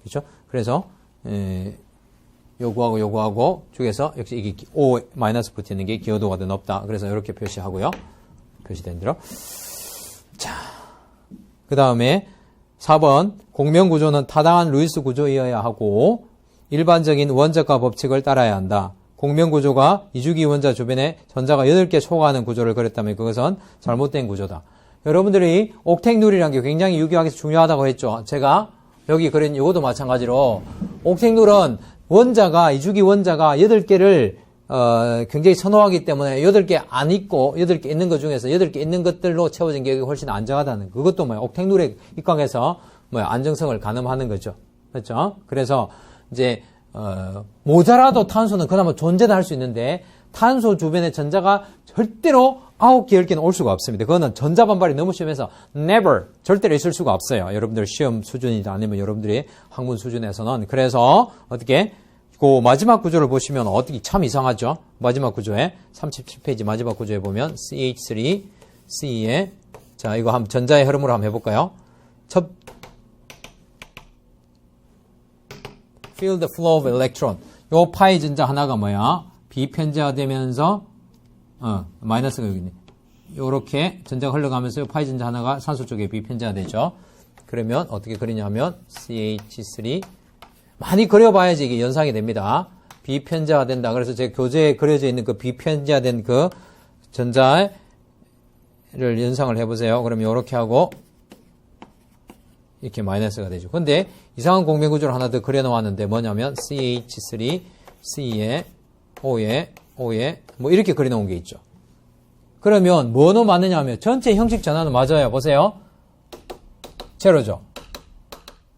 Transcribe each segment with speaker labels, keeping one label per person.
Speaker 1: 그렇죠? 그래서 요거하고 중에서 역시 이게 O 마이너스 붙이는 게 기여도가 더 높다. 그래서 이렇게 표시하고요. 표시된 대로. 자, 그 다음에 4번 공명구조는 타당한 루이스 구조이어야 하고 일반적인 원적과 법칙을 따라야 한다. 공명구조가 이주기 원자 주변에 전자가 8개 초과하는 구조를 그렸다면 그것은 잘못된 구조다. 여러분들이 옥택룰이라는 게 굉장히 유기학에서 중요하다고 했죠. 제가 여기 그린 이것도 마찬가지로 옥택룰은 원자가 이주기 원자가 8개를 굉장히 선호하기 때문에 8개 안 있고 8개 있는 것 중에서 8개 있는 것들로 채워진 게 훨씬 안정하다는 그것도 옥택룰에 입각해서 안정성을 가늠하는 거죠. 그렇죠? 그래서 이제 모자라도 탄소는 그나마 존재는 할 수 있는데 탄소 주변에 전자가 절대로 9개, 10개는 올 수가 없습니다. 그거는 전자 반발이 너무 심해서 never, 절대로 있을 수가 없어요. 여러분들 시험 수준이나 아니면 여러분들이 학문 수준에서는. 그래서 어떻게 그 마지막 구조를 보시면 어떻게 참 이상하죠? 마지막 구조에 37페이지 마지막 구조에 보면 CH3, C에 자 이거 한번 전자의 흐름으로 한번 해볼까요? 첫 field flow of electron. 요 파이 전자 하나가 뭐야? 비편자되면서 마이너스가 여기 있네. 요렇게 전자가 흘러가면서 요 파이 전자 하나가 산소 쪽에 비편자되죠. 그러면 어떻게 그리냐면 CH3 많이 그려봐야지 이게 연상이 됩니다. 비편자가 된다. 그래서 제 교재에 그려져 있는 그 비편자된 그 전자를 연상을 해보세요. 그러면 요렇게 하고 이렇게 마이너스가 되죠. 근데 이상한 공명구조를 하나 더 그려놓았는데 뭐냐면 CH3, C에, O에, 뭐 이렇게 그려놓은 게 있죠. 그러면 뭐는 맞느냐 하면 전체 형식 전환은 맞아요. 보세요. 제로죠.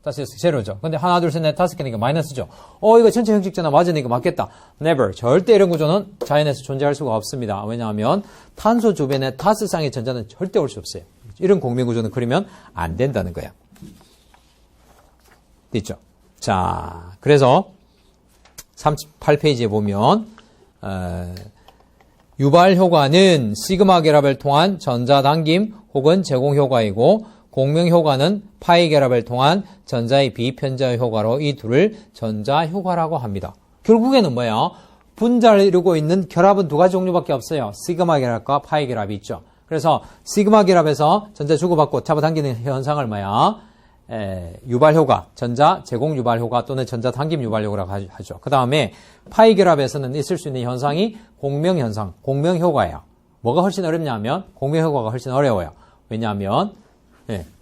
Speaker 1: 다시 제로죠. 근데 하나, 둘, 셋, 넷, 다섯 개니까 마이너스죠. 이거 전체 형식 전환 맞으니까 맞겠다. Never. 절대 이런 구조는 자연에서 존재할 수가 없습니다. 왜냐하면 탄소 주변에 다섯 쌍의 전자는 절대 올 수 없어요. 이런 공명구조는 그리면 안 된다는 거야. 됐죠? 자, 그래서 38페이지에 보면 유발 효과는 시그마 결합을 통한 전자 당김 혹은 제공 효과이고 공명 효과는 파이 결합을 통한 전자의 비편자 효과로 이 둘을 전자 효과라고 합니다. 결국에는 뭐야? 분자를 이루고 있는 결합은 두 가지 종류밖에 없어요. 시그마 결합과 파이 결합이 있죠. 그래서 시그마 결합에서 전자 주고받고 잡아당기는 현상을 뭐야? 유발 효과, 전자 제공 유발 효과 또는 전자 당김 유발 효과라고 하죠. 그 다음에 파이 결합에서는 있을 수 있는 현상이 공명 현상, 공명 효과예요. 뭐가 훨씬 어렵냐면 공명 효과가 훨씬 어려워요. 왜냐하면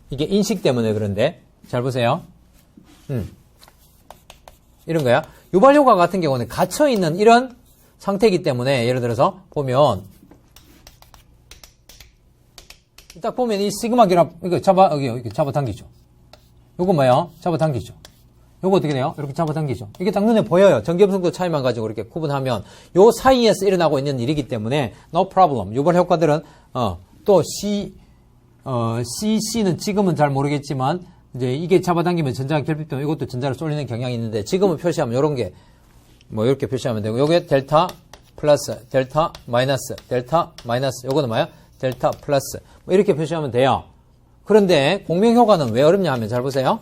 Speaker 1: 이게 인식 때문에 그런데 잘 보세요. 이런 거야. 유발 효과 같은 경우는 갇혀 있는 이런 상태이기 때문에 예를 들어서 보면 딱 보면 이 시그마 결합 이거 잡아당기죠. 요거 뭐야? 잡아당기죠. 요거 어떻게 돼요? 이렇게 잡아당기죠. 이게 딱 눈에 보여요. 전기음성도 차이만 가지고 이렇게 구분하면 요 사이에서 일어나고 있는 일이기 때문에 no problem. 유발 효과들은 또 CC는 지금은 잘 모르겠지만 이제 이게 잡아당기면 전자가 결핍되면 이것도 전자를 쏠리는 경향이 있는데 지금은 표시하면 요런 게 뭐 이렇게 표시하면 되고 요게 델타 플러스, 델타 마이너스, 델타 마이너스. 요거는 뭐야? 델타 플러스. 뭐 이렇게 표시하면 돼요. 그런데 공명 효과는 왜 어렵냐 하면 잘 보세요.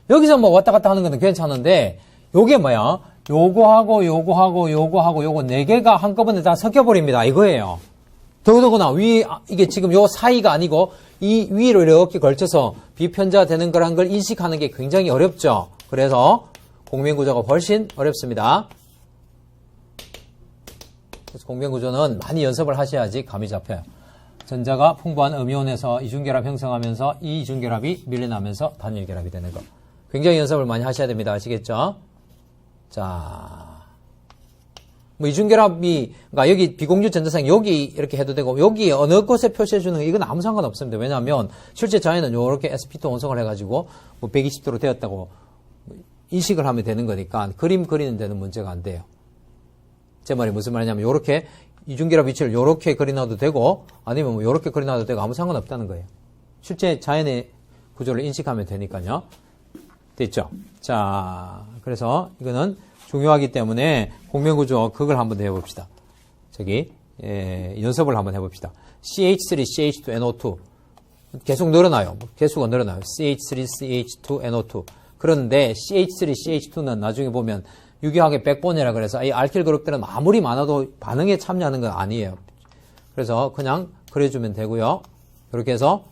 Speaker 1: 여기서 뭐 왔다 갔다 하는 건 괜찮은데 요게 뭐야? 요거하고 요거 4개가 한꺼번에 다 섞여버립니다. 이거예요. 더더구나 이게 지금 요 사이가 아니고 이 위로 이렇게 걸쳐서 비편자 되는 거란 걸 인식하는 게 굉장히 어렵죠. 그래서 공명구조가 훨씬 어렵습니다. 그래서 공명구조는 많이 연습을 하셔야지 감이 잡혀요. 전자가 풍부한 음이온에서 이중결합 형성하면서 이 이중결합이 밀려나면서 단일결합이 되는 거. 굉장히 연습을 많이 하셔야 됩니다. 아시겠죠? 자, 뭐 이중결합이, 그러니까 여기 비공유 전자상 여기 이렇게 해도 되고 여기 어느 곳에 표시해주는 거 이건 아무 상관없습니다. 왜냐하면 실제 자연은 이렇게 sp2 원성을 해가지고 뭐 120도로 되었다고 인식을 하면 되는 거니까 그림 그리는 데는 문제가 안 돼요. 제 말이 무슨 말이냐면 요렇게 이중결합 위치를 요렇게 그려놔도 되고 아니면 뭐 요렇게 그려놔도 되고 아무 상관없다는 거예요. 실제 자연의 구조를 인식하면 되니까요. 됐죠? 자, 그래서 이거는 중요하기 때문에 공명구조 그걸 한번 더 해봅시다. 저기 연습을 한번 해봅시다. CH3, CH2, NO2 계속 늘어나요. 개수가 늘어나요. CH3, CH2, NO2 그런데 CH3, CH2는 나중에 보면 유기화학의 백본이라 그래서 이 알킬 그룹들은 아무리 많아도 반응에 참여하는 건 아니에요. 그래서 그냥 그려주면 되고요. 이렇게 해서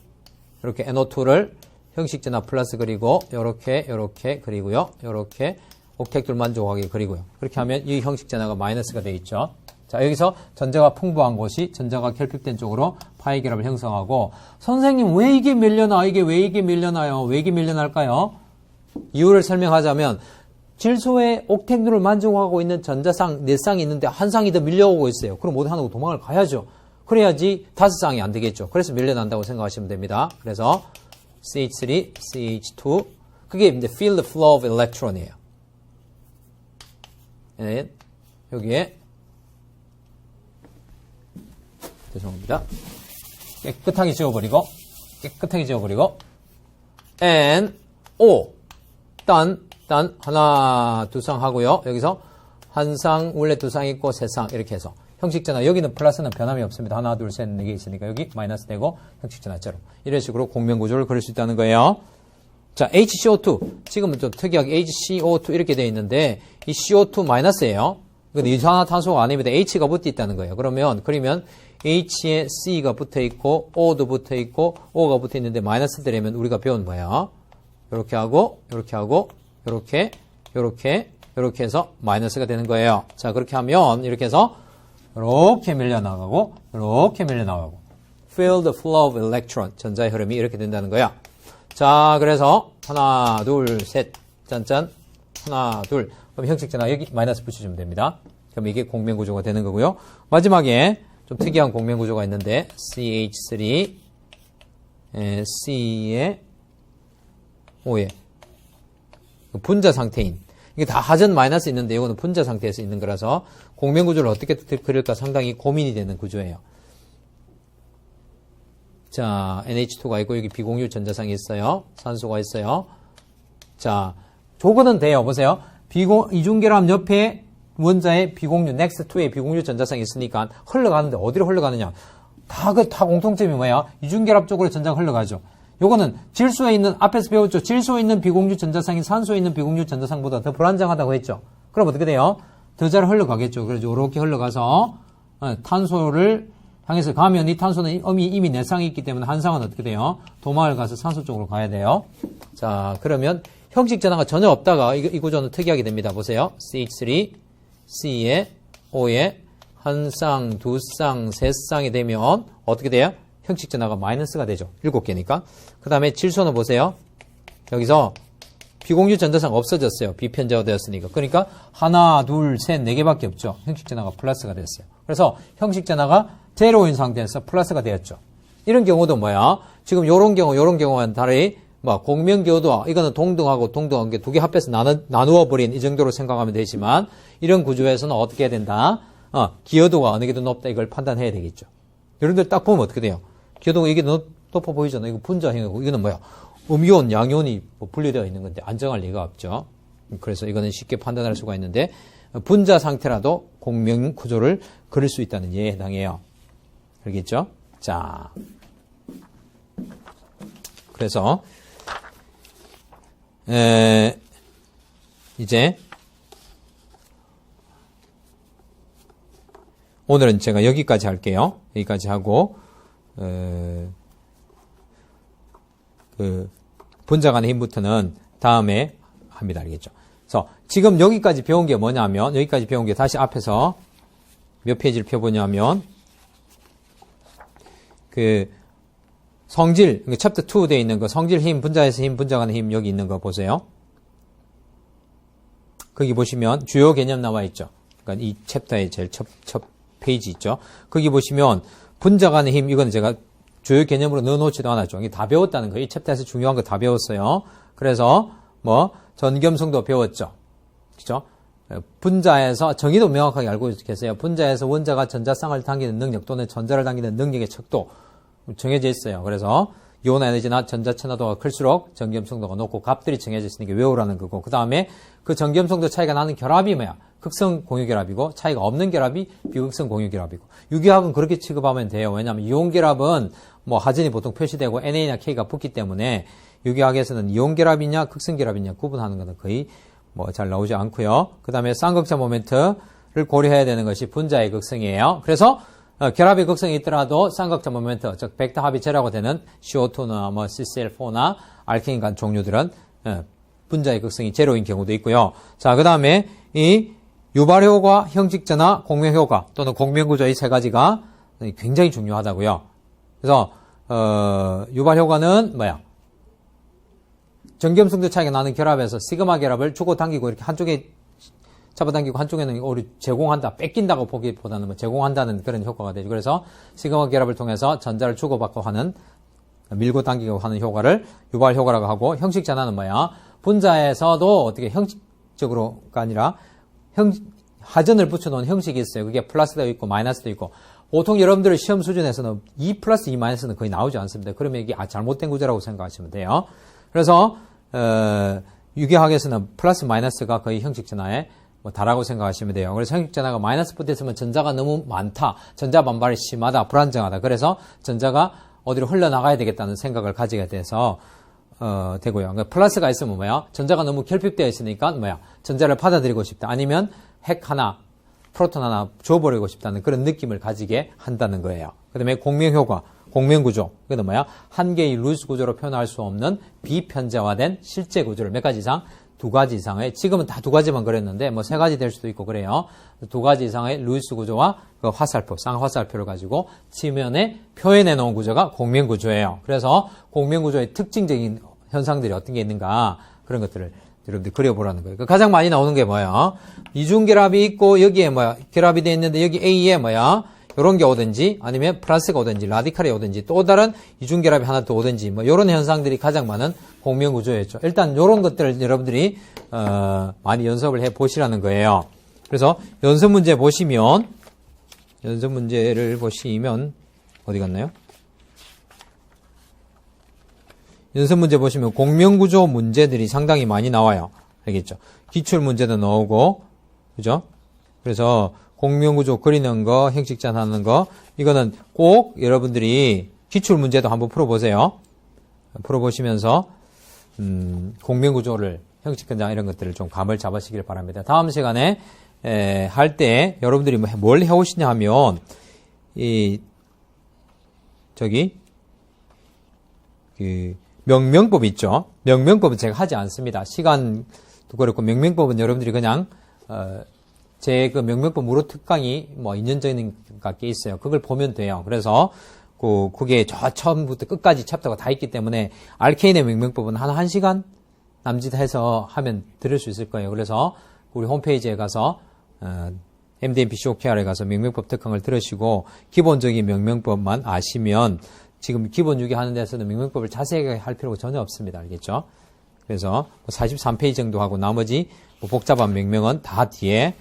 Speaker 1: 이렇게 NO2를 형식전화 플러스 그리고 요렇게 그리고요. 요렇게 옥텟 둘만족하게 그리고요. 그렇게 하면 이 형식전화가 마이너스가 되어 있죠. 자, 여기서 전자가 풍부한 곳이 전자가 결핍된 쪽으로 파이 결합을 형성하고 선생님 왜 이게 밀려나? 왜 이게 밀려날까요? 이유를 설명하자면 질소의 옥텟률을 만족하고 있는 전자쌍 4쌍이 있는데 한 쌍이 더 밀려오고 있어요. 그럼 모두 하나고 도망을 가야죠. 그래야지 5쌍이 안 되겠죠. 그래서 밀려난다고 생각하시면 됩니다. 그래서 CH3, CH2 그게 이제 field flow of electron이에요. 네, 여기에 죄송합니다. 깨끗하게 지워버리고 N, O 딴 하나 두 쌍 하고요. 여기서 한 쌍 원래 두 쌍 있고 세 쌍 이렇게 해서 형식전화 여기는 플러스는 변함이 없습니다. 하나 둘 셋 네 개 있으니까 여기 마이너스 되고 형식전화 제로 이런 식으로 공명구조를 그릴 수 있다는 거예요. 자, HCO2 지금은 좀 특이하게 HCO2 이렇게 되어 있는데 이 CO2 마이너스예요. 이건 이산화탄소가 아닙니다. H가 붙어 있다는 거예요. 그러면 H에 C가 붙어 있고 O도 붙어 있고 O가 붙어 있는데 마이너스 되려면 우리가 배운 거예요. 이렇게 하고 이렇게 해서 마이너스가 되는 거예요. 자, 그렇게 하면 이렇게 해서 이렇게 밀려나가고 field flow of electron 전자의 흐름이 이렇게 된다는 거야. 자, 그래서 하나 둘 셋 짠짠 하나 둘 그럼 형식전화 여기 마이너스 붙여주면 됩니다. 그럼 이게 공명구조가 되는 거고요. 마지막에 좀 특이한 공명구조가 있는데 CH3 C에 O에 분자 상태인 이게 다 하전 마이너스 있는데 이거는 분자 상태에서 있는 거라서 공명구조를 어떻게 그릴까 상당히 고민이 되는 구조예요. 자, NH2가 있고 여기 비공유 전자상이 있어요. 산소가 있어요. 자, 조건은 돼요. 보세요. 이중결합 옆에 원자의 비공유, 넥스트2의 비공유 전자상이 있으니까 흘러가는데 어디로 흘러가느냐. 다 공통점이 뭐야? 이중결합 쪽으로 전자가 흘러가죠. 요거는 질소에 있는, 앞에서 배웠죠. 질소에 있는 비공유 전자상이 산소에 있는 비공유 전자상보다 더 불안정하다고 했죠. 그럼 어떻게 돼요? 더 잘 흘러가겠죠. 그래서 이렇게 흘러가서 탄소를 향해서 가면 이 탄소는 이미 4쌍이 있기 때문에 한 쌍은 어떻게 돼요? 도마를 가서 산소 쪽으로 가야 돼요. 자, 그러면 형식 전화가 전혀 없다가 이 구조는 특이하게 됩니다. 보세요. CH3, C에 O에 한 쌍, 두 쌍, 세 쌍이 되면 어떻게 돼요? 형식 전화가 마이너스가 되죠. 7개니까. 그 다음에 질소는 보세요. 여기서 비공유 전자상 없어졌어요. 비편자가 되었으니까. 그러니까 하나, 둘, 셋, 4개밖에 없죠. 형식 전화가 플러스가 됐어요. 그래서 형식 전화가 제로인 상태에서 플러스가 되었죠. 이런 경우도 뭐야? 지금 요런 경우와는 달리 공명기호도 이거는 동등하고 동등한 게 두 개 합해서 나누어 버린 이 정도로 생각하면 되지만 이런 구조에서는 어떻게 해야 된다? 기여도가 어느 게 더 높다 이걸 판단해야 되겠죠. 여러분들 딱 보면 어떻게 돼요? 기여도가 이게 높아 보이잖아요. 이거 분자형이고 이거는 뭐야? 음이온, 양이온이 분리되어 있는 건데 안정할 리가 없죠. 그래서 이거는 쉽게 판단할 수가 있는데 분자 상태라도 공명 구조를 그릴 수 있다는 예에 해당해요. 알겠죠? 자, 그래서 이제 오늘은 제가 여기까지 할게요. 여기까지 하고 그 분자 간의 힘부터는 다음에 합니다. 알겠죠? 그래서 지금 여기까지 배운 게 뭐냐면 여기까지 배운 게 다시 앞에서 몇 페이지를 펴보냐면 그 성질, 챕터 2 되어 있는 거 성질 힘, 분자에서 힘, 분자 간의 힘 여기 있는 거 보세요. 거기 보시면 주요 개념 나와 있죠. 그러니까 이 챕터의 제일 첫 페이지 있죠. 거기 보시면 분자 간의 힘 이건 제가 주요 개념으로 넣어놓지도 않았죠. 이게 다 배웠다는 거예요. 이 챕터에서 중요한 거 다 배웠어요. 그래서 전겸성도 배웠죠. 그렇죠? 분자에서 정의도 명확하게 알고 계세요. 분자에서 원자가 전자쌍을 당기는 능력 또는 전자를 당기는 능력의 척도 정해져 있어요. 그래서 이온 에너지나 전자 친화도가 클수록 전기염성도가 높고 값들이 정해져 있으니까 외우라는 거고, 그 다음에 그 전기염성도 차이가 나는 결합이 뭐야? 극성 공유결합이고, 차이가 없는 결합이 비극성 공유결합이고, 유기화학은 그렇게 취급하면 돼요. 왜냐하면 이온결합은 뭐 하전이 보통 표시되고 NA나 K가 붙기 때문에 유기화학에서는 이온결합이냐 극성결합이냐 구분하는 것은 거의 뭐 잘 나오지 않고요. 그 다음에 쌍극자 모멘트를 고려해야 되는 것이 분자의 극성이에요. 그래서 결합의 극성이 있더라도 쌍극자 모멘트, 즉 벡터 합이 제라고 되는 CO2나 뭐 CCl4나 알케인 간 종류들은 분자의 극성이 제로인 경우도 있고요. 자, 그 다음에 이 유발효과, 형식전화, 공명효과 또는 공명구조 이 세 가지가 굉장히 중요하다고요. 그래서 유발효과는 뭐야? 전기염성도 차이가 나는 결합에서 시그마 결합을 주고 당기고 이렇게 한쪽에 잡아당기고 한쪽에는 우리 제공한다, 뺏긴다고 보기보다는 뭐 제공한다는 그런 효과가 되죠. 그래서 시그마 결합을 통해서 전자를 주고받고 하는, 밀고 당기고 하는 효과를 유발 효과라고 하고, 형식 전환은 뭐야? 분자에서도 어떻게 형식적으로가 아니라 하전을 붙여놓은 형식이 있어요. 그게 플러스도 있고 마이너스도 있고, 보통 여러분들의 시험 수준에서는 2 플러스 2 마이너스는 거의 나오지 않습니다. 그러면 이게 잘못된 구조라고 생각하시면 돼요. 그래서 유기화학에서는 플러스 마이너스가 거의 형식 전환에 다라고 생각하시면 돼요. 그래서 형식 전환가 마이너스 붙어 있으면 전자가 너무 많다, 전자 반발이 심하다, 불안정하다. 그래서 전자가 어디로 흘러나가야 되겠다는 생각을 가지게 돼서 되고요. 그러니까 플러스가 있으면 뭐야? 전자가 너무 결핍되어 있으니까 뭐야? 전자를 받아들이고 싶다. 아니면 핵 하나, 프로톤 하나 줘버리고 싶다는 그런 느낌을 가지게 한다는 거예요. 그 다음에 공명효과, 공명구조. 그건 뭐야? 한 개의 루이스 구조로 표현할 수 없는 비편제화된 실제 구조를 몇 가지 이상? 2가지 이상의, 지금은 다 2가지만 그랬는데 뭐 3가지 될 수도 있고 그래요. 2가지 이상의 루이스 구조와 그 화살표, 쌍화살표를 가지고 지면에 표현해 놓은 구조가 공명구조예요. 그래서 공명구조의 특징적인 현상들이 어떤 게 있는가, 그런 것들을 여러분들이 그려보라는 거예요. 가장 많이 나오는 게 뭐야? 이중결합이 있고 여기에 뭐야? 결합이 되어 있는데 여기 A에 뭐야? 요런 게 오든지 아니면 플러스가 오든지 라디칼이 오든지 또 다른 이중결합이 하나 더 오든지 뭐 요런 현상들이 가장 많은 공명구조였죠. 일단 요런 것들을 여러분들이 많이 연습을 해 보시라는 거예요. 그래서 연습 문제 보시면, 연습 문제를 보시면 어디 갔나요? 연습 문제 보시면 공명구조 문제들이 상당히 많이 나와요. 알겠죠? 기출 문제도 나오고, 그죠? 그래서 공명구조 그리는 거, 형식전하는 거, 이거는 꼭 여러분들이 기출 문제도 한번 풀어보세요. 풀어보시면서 공명구조를, 형식전자 이런 것들을 좀 감을 잡으시길 바랍니다. 다음 시간에 할 때 여러분들이 뭘 해오시냐 하면 명명법 있죠. 명명법은 제가 하지 않습니다. 시간도 그렇고 명명법은 여러분들이 그냥 제 그 명명법 무료 특강이 뭐 2년 전인가 꽤 있어요. 그걸 보면 돼요. 그래서 그게 저 처음부터 끝까지 챕터가 다 있기 때문에 알케인의 명명법은 한 1시간 남짓해서 하면 들을 수 있을 거예요. 그래서 우리 홈페이지에 가서 MDMPCOKR에 가서 명명법 특강을 들으시고 기본적인 명명법만 아시면 지금 기본 유기하는 데서는 명명법을 자세하게 할 필요가 전혀 없습니다. 알겠죠? 그래서 43페이지 정도 하고 나머지 복잡한 명명은 다 뒤에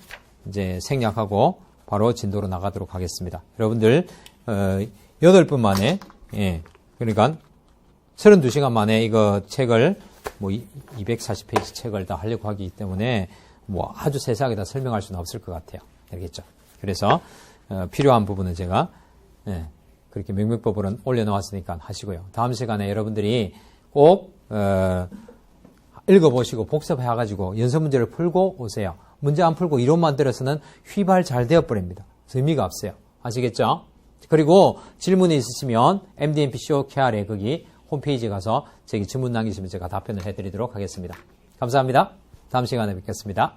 Speaker 1: 이제 생략하고 바로 진도로 나가도록 하겠습니다. 여러분들 8분 만에, 그러니까 32시간 만에 이거 책을 뭐 240페이지 책을 다 하려고 하기 때문에 뭐 아주 세세하게 다 설명할 수는 없을 것 같아요. 알겠죠? 그래서 필요한 부분은 제가 그렇게 명명법으로 올려놓았으니까 하시고요. 다음 시간에 여러분들이 꼭 읽어보시고 복습해가지고 연습 문제를 풀고 오세요. 문제 안 풀고 이론만 들어서는 휘발 잘 되어버립니다. 의미가 없어요. 아시겠죠? 그리고 질문이 있으시면 MDMPCOKR에 거기 홈페이지에 가서 제게 질문 남기시면 제가 답변을 해드리도록 하겠습니다. 감사합니다. 다음 시간에 뵙겠습니다.